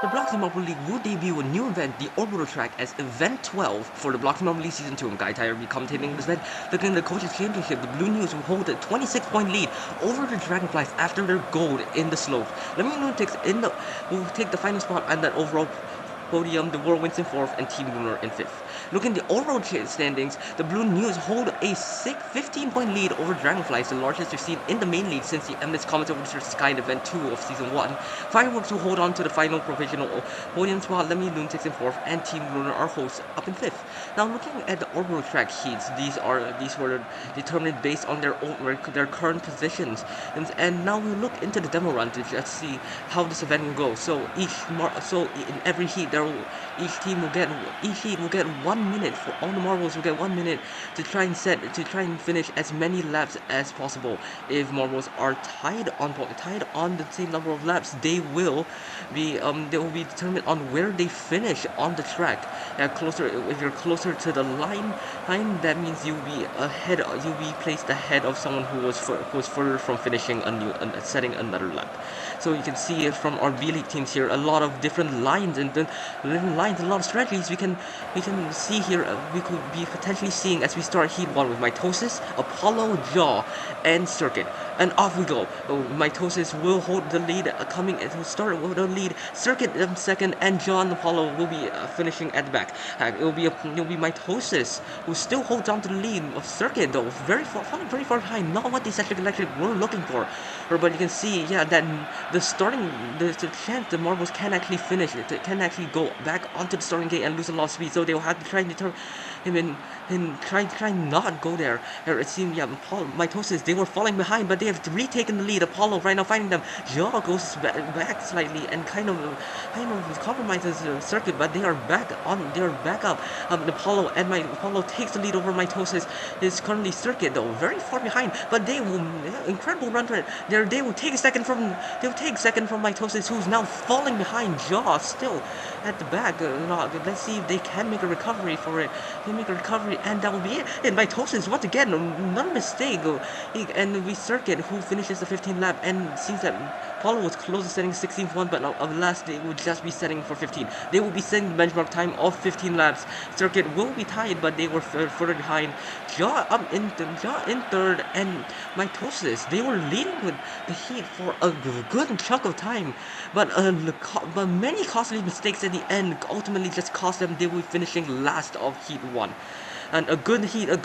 The Bloxy Marble League will debut a new event, the Orbital track, as Event 12 for the Bloxy Marble League Season 2. I'm Guy Tyler will be commentating this event. Looking at the Coaches Championship, the Blue Newts will hold a 26-point lead over the Dragonflies after their gold in the slope. Lemon Lunatics will take the final spot on that overall podium, the Whirlwinds in 4th and Team Lunar in 5th. Looking at the overall standings, the Blue Newts hold a 15-point lead over Dragonflies, the largest we've seen in the main league since the MS Comets over Sky in Event 2 of Season 1. Fireworks will hold on to the final provisional podium spot. Lemmy Lunatics in 4th and Team Lunar are hosts up in 5th. Now looking at the orbital track heats, these were determined based on their current positions. And now we look into the demo run to just see how this event will go. So in every heat each heat will get 1 minute. For all the marbles will get 1 minute to try and finish as many laps as possible. If marbles are tied on the same number of laps, they will be determined on where they finish on the track. If you're closer to the line, that means you'll be placed ahead of someone who was further from finishing setting another lap. So you can see it from our B League teams here, a lot of different lines and a lot of strategies we can see here. We could be potentially seeing as we start heat 1 with Mitosis, Apollo, Jaw, and Circuit. And off we go. Mitosis will hold the lead, start with the lead. Circuit second, and Jaw and Apollo will be finishing at the back. It will be Mitosis who still holds on to the lead of Circuit, though very far behind. Not what the Electric were looking for. But you can see, that the chance the marbles can actually finish, can actually go back onto the starting gate and lose a lot of speed. So they will have to try and deter him and try not go there. It seemed, Mitosis, they were falling behind, but they have retaken the lead. Apollo right now finding them. Jaw goes back slightly and kind of compromises the Circuit, but they are back up. Apollo takes the lead over Mitosis. Is currently Circuit though very far behind, but they will incredible run rate. They will take second from Mitosis, who's now falling behind. Jaw still at the back. Let's see if they can make a recovery for it. They make a recovery, and that will be it. And Mitosis, once again, not a mistake. And we Circuit, who finishes the 15th lap, and seems that Apollo was close to setting 16th one, but alas, they would just be setting for 15. They will be setting the benchmark time of 15 laps. Circuit will be tied, but they were further behind. Jaw in third, and Mitosis, they were leading with the heat for a good chunk of time, but many costly mistakes at the end ultimately just cost them. They will be finishing last of heat 1. And a good benchmark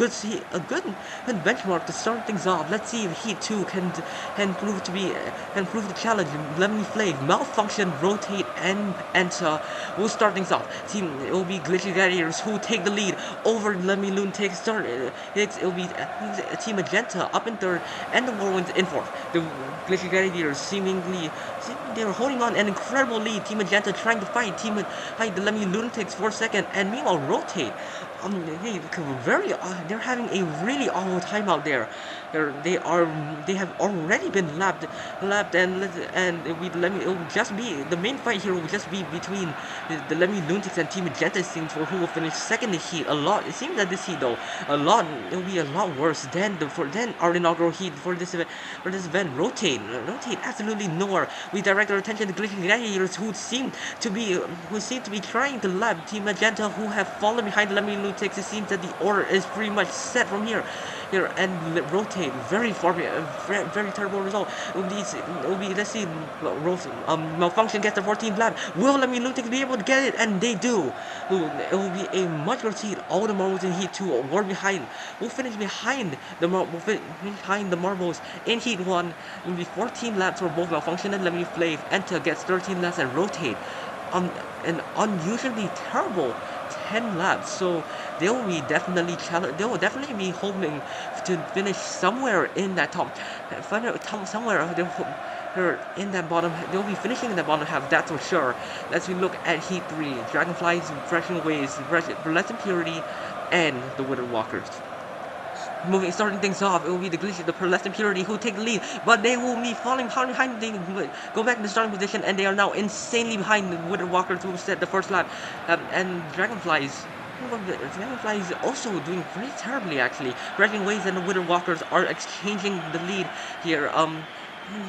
to start things off. Let's see if Heat 2 can prove the challenge. Lemony Flav, Malfunction, Rotate, and Enta will start things off. It will be Glitchy Gladiators who take the lead over Lemmy Lunatics. It will be Team Magenta up in third, and the Whirlwinds in fourth. The Glitchy Gladiators seemingly they were holding on an incredible lead. Team Magenta trying to fight the Lemmy Lunatics for second, and meanwhile Rotate. They're having a really awful time out there. They have already been lapped, and it will just be the main fight here will just be between the Lemmy Lunatics and Team Magenta teams for who will finish second in the heat. It seems that this heat though, it will be a lot worse than our inaugural heat for this event. Rotate absolutely nowhere. We direct our attention to Glitching Gladiators who seem to be trying to lap Team Magenta, who have fallen behind the Lemmy Lunatics. It seems that the order is pretty much set from here and Rotate very far, very terrible result. Let's see, Malfunction gets the 14th lap. Will Lemmy Lunatics be able to get it? And they do. It will be a much worse heat. All the marbles in heat 2 will finish behind the marbles in heat 1. It will be 14 laps for both Malfunction and Lemmy Flav. Enta gets 13 laps and Rotate an unusually terrible 10 laps, so they will definitely be hoping to finish somewhere in that somewhere. They're in that bottom. They'll be finishing in the bottom half, that's for sure. As we look at Heat 3, Dragonflies, Refreshing Waves, Blessed Impurity, and the Withered Walkers. Starting things off, it will be the Glitchy, the Pearlescent Impurity who take the lead, but they will be falling behind. They go back in the starting position, and they are now insanely behind the Withered Walkers who set the first lap. And Dragonflies also doing very terribly actually. Dragon Waves and the Withered Walkers are exchanging the lead here.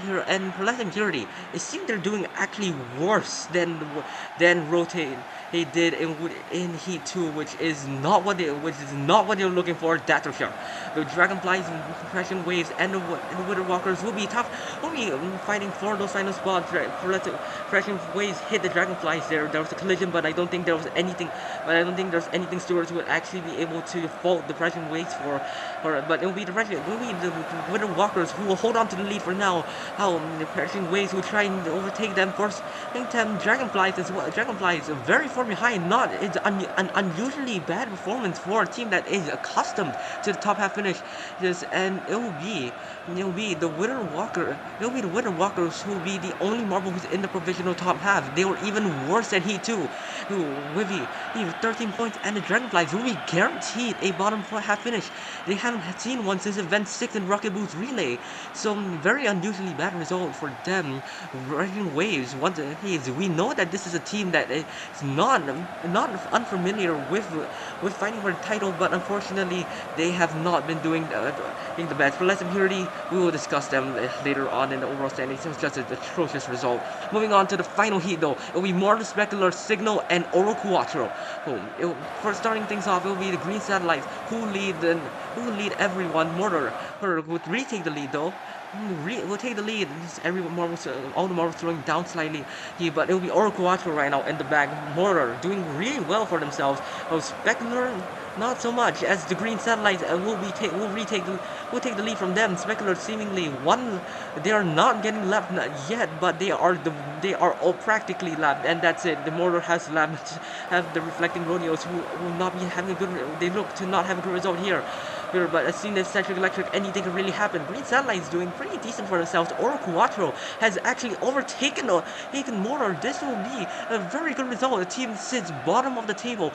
here and Pleasant Impurity, it seems they're doing actually worse than Rotate they did in Heat 2, which is not what they're looking for. That's for sure. The Dragonflies, Compression Waves, and the Wither Walkers will be tough. Will be fighting for those final spots. Compression Waves hit the Dragonflies there. There was a collision, but I don't think there was anything. But I don't think there's anything Stewards would actually be able to fault the Compression Waves for. But it will be the Wither Walkers who will hold on to the lead for now. How the Compression Waves will try and overtake them first. I think Dragonflies as well. Dragonflies very far behind. Not it's an unusually bad performance for a team that is accustomed to the top half finish. And it will be the Wither Walker. It will be the Wither Walkers who will be the only marble who's in the provisional top half. They were even worse than Heat 2. With 13 points, and the Dragonflies will be guaranteed a bottom half finish. They haven't seen one since Event 6 in Rocket Boost Relay. So very unusually bad result for them. Riding Waves. We know that this is a team that is not unfamiliar with fighting for the title, but unfortunately they have not been doing the best. For Less Impurity, we will discuss them later on in the overall standings. It was just an atrocious result. Moving on to the final heat though, it will be Mortal Specular, Signal, and Oro Quattro. For starting things off, it will be the Green Satellites who lead everyone. Mortar would retake the lead though. Will take the lead. All the marbles throwing down slightly. But it will be Oro Quattro right now in the back. Mortar doing really well for themselves. Specular not so much, as the Green Satellites will take the lead from them. Specular seemingly they are not getting lapped yet, but they are all practically lapped, and that's it. The Mortar has lapped, have the Reflecting Rodeos who will not be having a good. They look to not have a good result here. But as soon as Centric Electric, anything can really happen. Green Satellite's doing pretty decent for themselves. Oro Quattro has actually overtaken Mortar. This will be a very good result. The team sits bottom of the table.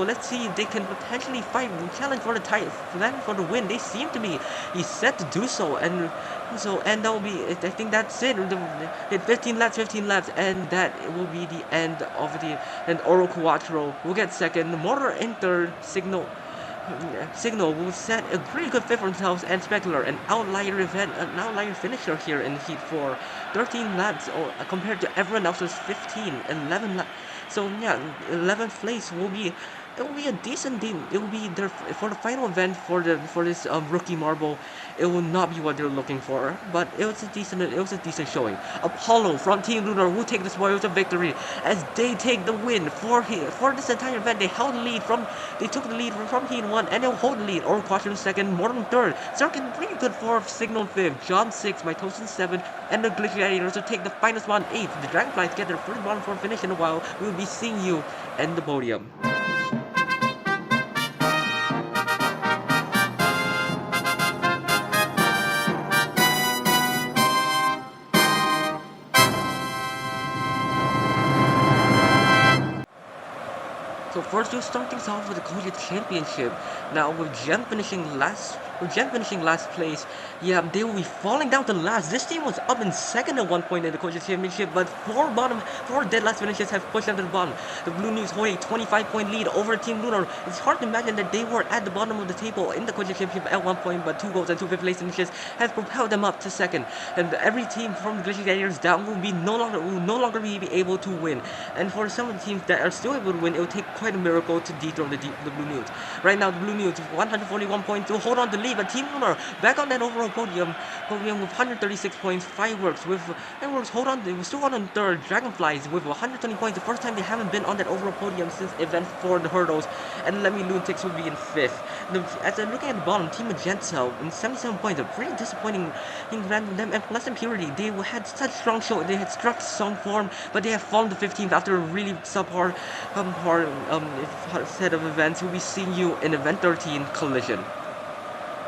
Let's see if they can potentially fight and challenge for the title, for the win. They seem to be set to do so, and that will be. I think that's it. 15 laps, and that will be the end of the. And Oro Quattro will get second. Mortar in third. Signal will set a pretty good fit for themselves, and Specular, an outlier finisher here in Heat 4. 13 laps compared to everyone else's 11 laps. So yeah, 11th place will be a decent team. It will be their for the final event for this rookie marble. It will not be what they're looking for, but it was a decent showing. Apollo from Team Lunar will take the spoils of victory as they take the win for this entire event. They took the lead from Heat 1, and they'll hold the lead. Oro Quattro second, Morton third, Circuit pretty good fourth, Signal fifth, John 6, Mitosin 7, and the Gladiators will take the final spot 8th. The Dragonflies get their first bottom 4 finish in a while. We'll be seeing you in the podium. So first, we'll start things off with the Collegiate Championship. Now, with Gem finishing last place, yeah, they will be falling down to last. This team was up in second at one point in the Collegiate Championship, but four dead last finishes have pushed them to the bottom. The Blue Newts hold a 25-point lead over Team Lunar. It's hard to imagine that they were at the bottom of the table in the Collegiate Championship at one point, but 2 goals and 2 fifth place finishes have propelled them up to second. And every team from the Gladiators down will no longer be able to win. And for some of the teams that are still able to win, it will take quite a miracle to dethrone the Blue Newts. Right now, the Blue Newts 141 points to hold on to lead, but Team Lunar back on that overall podium with 136 points. Fireworks hold on third. Dragonflies with 120 points, the first time they haven't been on that overall podium since Event 4 in the hurdles. And Lemmy Lunatics will be in fifth. As I'm looking at the bottom, Team Magenta in 77 points, a pretty disappointing thing ran them. And Plus Impurity, they had such strong show. They had struck strong form, but they have fallen to 15th after a really subpar set of events. We'll be seeing you in Event 13 Collision.